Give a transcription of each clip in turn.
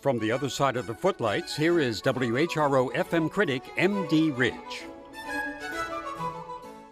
From the other side of the Footlights, here is WHRO FM critic M.D. Ridge.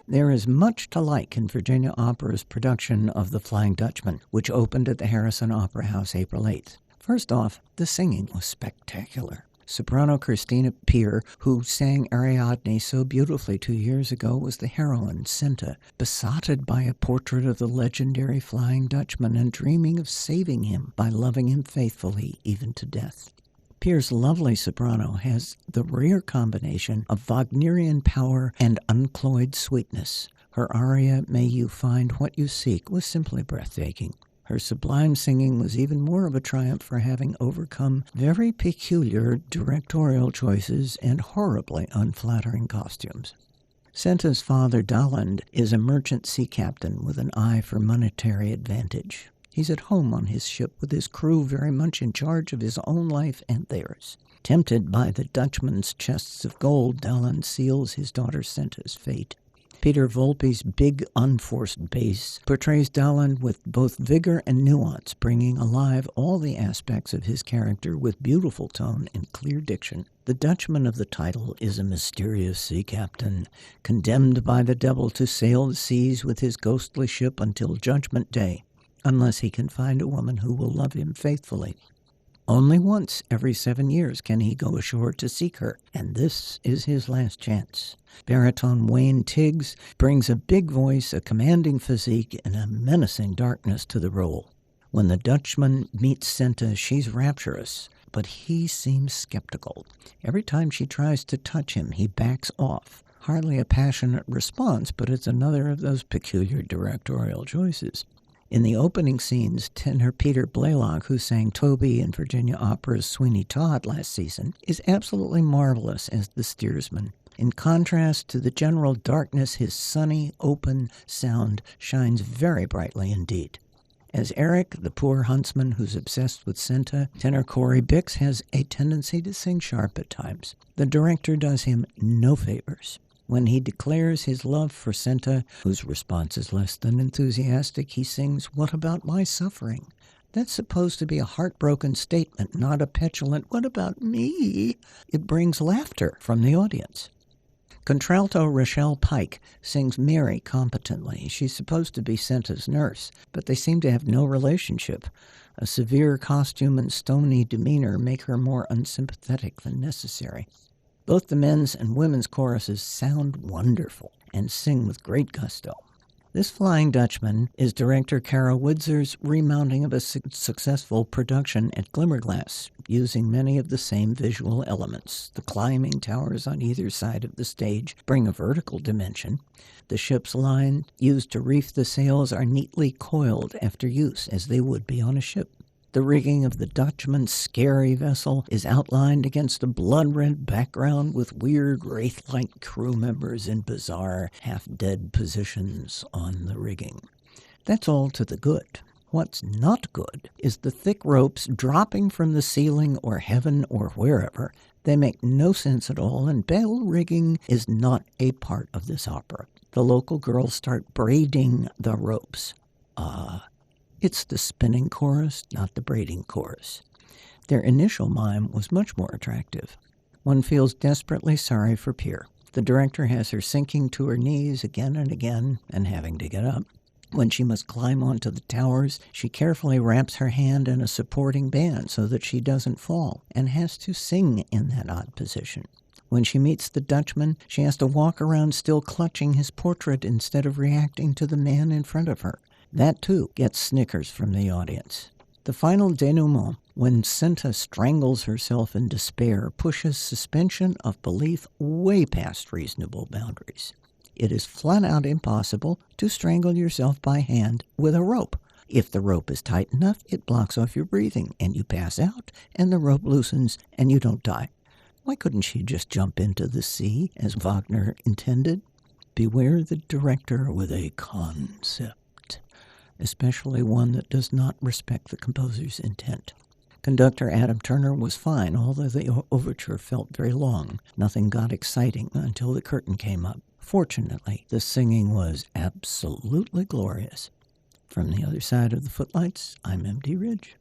There is much to like in Virginia Opera's production of The Flying Dutchman, which opened at the Harrison Opera House April 8th. First off, the singing was spectacular. Soprano Christina Peer, who sang Ariadne so beautifully 2 years ago, was the heroine, Senta, besotted by a portrait of the legendary Flying Dutchman and dreaming of saving him by loving him faithfully, even to death. Peer's lovely soprano has the rare combination of Wagnerian power and uncloyed sweetness. Her aria, May You Find What You Seek, was simply breathtaking. Her sublime singing was even more of a triumph for having overcome very peculiar directorial choices and horribly unflattering costumes. Senta's father, Daland, is a merchant sea captain with an eye for monetary advantage. He's at home on his ship with his crew very much in charge of his own life and theirs. Tempted by the Dutchman's chests of gold, Daland seals his daughter Senta's fate. Peter Volpe's big, unforced bass portrays Daland with both vigor and nuance, bringing alive all the aspects of his character with beautiful tone and clear diction. The Dutchman of the title is a mysterious sea captain, condemned by the devil to sail the seas with his ghostly ship until Judgment Day, unless he can find a woman who will love him faithfully. Only once every 7 years can he go ashore to seek her, and this is his last chance. Baritone Wayne Tiggs brings a big voice, a commanding physique, and a menacing darkness to the role. When the Dutchman meets Senta, she's rapturous, but he seems skeptical. Every time she tries to touch him, he backs off. Hardly a passionate response, but it's another of those peculiar directorial choices. In the opening scenes, tenor Peter Blaylock, who sang Toby in Virginia Opera's Sweeney Todd last season, is absolutely marvelous as the steersman. In contrast to the general darkness, his sunny, open sound shines very brightly indeed. As Eric, the poor huntsman who's obsessed with Senta, tenor Corey Bix has a tendency to sing sharp at times. The director does him no favors. When he declares his love for Senta, whose response is less than enthusiastic, he sings, "What about my suffering?" That's supposed to be a heartbroken statement, not a petulant, "What about me?" It brings laughter from the audience. Contralto Rochelle Pike sings Mary competently. She's supposed to be Senta's nurse, but they seem to have no relationship. A severe costume and stony demeanor make her more unsympathetic than necessary. Both the men's and women's choruses sound wonderful and sing with great gusto. This Flying Dutchman is director Kara Widzer's remounting of a successful production at Glimmerglass, using many of the same visual elements. The climbing towers on either side of the stage bring a vertical dimension. The ship's line used to reef the sails are neatly coiled after use, as they would be on a ship. The rigging of the Dutchman's scary vessel is outlined against a blood-red background with weird wraith-like crew members in bizarre, half-dead positions on the rigging. That's all to the good. What's not good is the thick ropes dropping from the ceiling or heaven or wherever. They make no sense at all, and bell rigging is not a part of this opera. The local girls start braiding the ropes. It's the spinning chorus, not the braiding chorus. Their initial mime was much more attractive. One feels desperately sorry for Peer. The director has her sinking to her knees again and again and having to get up. When she must climb onto the towers, she carefully wraps her hand in a supporting band so that she doesn't fall and has to sing in that odd position. When she meets the Dutchman, she has to walk around still clutching his portrait instead of reacting to the man in front of her. That, too, gets snickers from the audience. The final denouement, when Senta strangles herself in despair, pushes suspension of belief way past reasonable boundaries. It is flat-out impossible to strangle yourself by hand with a rope. If the rope is tight enough, it blocks off your breathing, and you pass out, and the rope loosens, and you don't die. Why couldn't she just jump into the sea, as Wagner intended? Beware the director with a concept, especially one that does not respect the composer's intent. Conductor Adam Turner was fine, although the overture felt very long. Nothing got exciting until the curtain came up. Fortunately, the singing was absolutely glorious. From the other side of the Footlights, I'm M.D. Ridge.